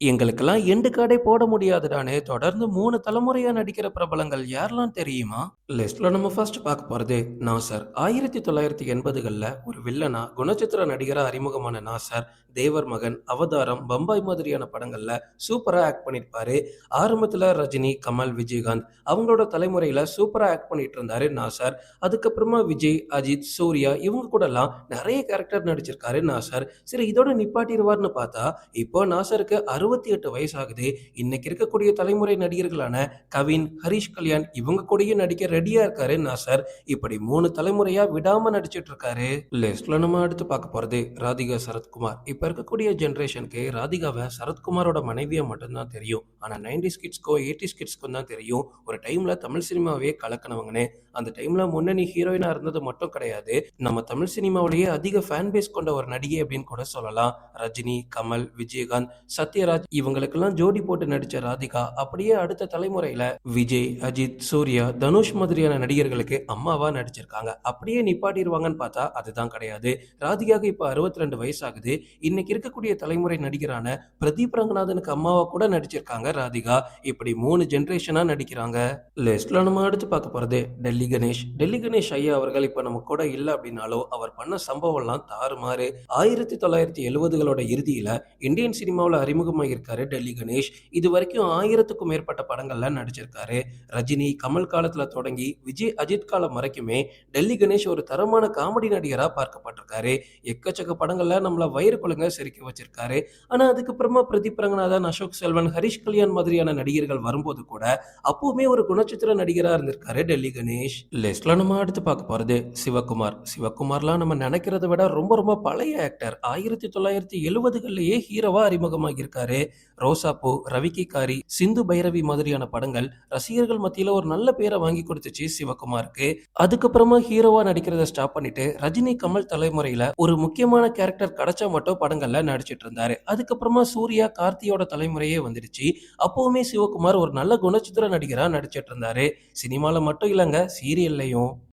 எங்களுக்கெல்லாம் எண்டு கார்டே போட முடியாதுடான்னு தொடர்ந்து 3 தலைமுறையா நடிக்கிற பிரபலங்கள் யாரெல்லாம் தெரியுமா? லிஸ்ட்ல நம்ம ஃபர்ஸ்ட் பார்க்க போறது நாசர். 1980கள்ல ஒரு வில்லனா குணச்சித்திர நடிகரா அறிமுகமான நாசர், தேவர் மகன், அவதாரம், பம்பாய் மாதிரியான படங்கள்ல சூப்பரா ஆக்ட் பண்ணியிருப்பாரு. ஆரம்பத்துல ரஜினி, கமல், விஜயகாந்த் அவங்களோட தலைமுறையில சூப்பரா ஆக்ட் பண்ணிட்டு இருந்தாரு நாசர். அதுக்கப்புறமா விஜய், அஜித், சூர்யா இவங்க கூடலாம் நிறைய கேரக்டர் நடிச்சிருக்காரு நாசர். சரி இதோட நிப்பாட்டிடுவார்னு பார்த்தா இப்போ நாசருக்கு 68 வயசாகுது. இன்னைக்கு இருக்கக்கூடிய தலைமுறை நடிகர்களான கவின், ஹரிஷ் கல்யாண் இவங்க கூடயே நடிக்க ரெடியா இருக்காரு நாசர். இப்படி 3 தலைமுறையா விடாம நடிச்சிட்டு இருக்காரு. லிஸ்ட்ல நம்ம அடுத்து பார்க்க போறது ராதிகா சரத்குமார். இப்ப இருக்கக்கூடிய ஜெனரேஷனுக்கு ராதிகாவை சரத்குமாரோட மனைவியா மட்டும்தான் தெரியும். ஆனா 90s கிட்ஸ்க்கோ 80s கிட்ஸ்க்கும் தான் தெரியும். ஒரு டைம்ல தமிழ் சினிமாவே கலக்கினவங்கன்னு. அந்த டைம்ல முன்னணி ஹீரோயினா இருந்தது மட்டும் கிடையாது, நம்ம தமிழ் சினிமாவிலேயே அதிக ஃபேன் பேஸ் கொண்ட ஒரு நடிகை அப்படின்னு கூட சொல்லலாம். ரஜினி, கமல், விஜயகாந்த், சத்யராஜ் இவங்களுக்கெல்லாம் ஜோடி போட்டு நடிச்ச ராதிகா அப்படியே அடுத்த தலைமுறையில விஜய், அஜித், சூர்யா, தனுஷ் மாதிரியான நடிகர்களுக்கு அம்மாவா நடிச்சிருக்காங்க. அப்படியே நிப்பாட்டிடுவாங்கன்னு பார்த்தா அதுதான் கிடையாது. ராதிகாவுக்கு இப்ப 62 வயசாகுது. இன்னைக்கு இருக்கக்கூடிய தலைமுறை நடிகரான பிரதீப் ரங்கநாதனுக்கு அம்மாவா கூட நடிச்சிருக்காங்க ராதிகா. இப்படி 3 ஜெனரேஷனா நடிக்கிறாங்க. லிஸ்ட்ல நம்ம அடுத்து பார்க்க போறது டெல்லி கணேஷ். டெல்லி கணேஷ் ஐயா அவர்கள் இப்ப நம்ம கூட இல்ல அப்படின்னாலும் அவர் பண்ண சம்பவம்லாம் தாறுமாறு. 1970களோட இறுதியில இந்தியன் சினிமாவில் அறிமுகமாகியிருக்காரு டெல்லி கணேஷ். இது வரைக்கும் 1000க்கும் மேற்பட்ட படங்கள்ல நடிச்சிருக்காரு. ரஜினி, கமல் காலத்துல தொடங்கி விஜய், அஜித் காலம் வரைக்குமே டெல்லி கணேஷ் ஒரு தரமான காமெடி நடிகரா பார்க்கப்பட்டிருக்காரு. எக்கச்சக்க படங்கள்ல நம்மள வயிறு குலுங்க சிரிக்க வச்சிருக்காரு. ஆனா அதுக்கப்புறமா பிரதீப் ரங்கநாதன், அசோக் செல்வன், ஹரிஷ் கல்யாண் மாதிரியான நடிகர்கள் வரும்போது கூட அப்பவுமே ஒரு குணச்சித்திர நடிகரா இருந்திருக்காரு டெல்லி கணேஷ். லிஸ்ட்ல நம்ம அடுத்து பார்க்க போறது சிவகுமார். சிவகுமார்லாம் நம்ம நினைக்கிறத விட ரொம்ப ரொம்ப பழைய ஆக்டர். 1970கள்லயே ஹீரோவா அறிமுகமாகியிருக்காரு. ரோசாப்பூ, ரவிக்கி காரி, சிந்து பைரவி மாதிரியான படங்கள் ரசிகர்கள் மத்தியில ஒரு நல்ல பேரை வாங்கி கொடுத்துச்சு சிவகுமாருக்கு. அதுக்கப்புறமா ஹீரோவா நடிக்கிறத ஸ்டாப் பண்ணிட்டு ரஜினி, கமல் தலைமுறையில ஒரு முக்கியமான கேரக்டர் கிடைச்சா மட்டும் படங்கள்ல நடிச்சிட்டு இருந்தாரு. அதுக்கப்புறமா சூர்யா, கார்த்தியோட தலைமுறையே வந்துடுச்சு. அப்பவுமே சிவகுமார் ஒரு நல்ல குணச்சித்திர நடிகரா நடிச்சிட்டு இருந்தாரு. சினிமால மட்டும் இல்லங்க, சீரியல்லையும்.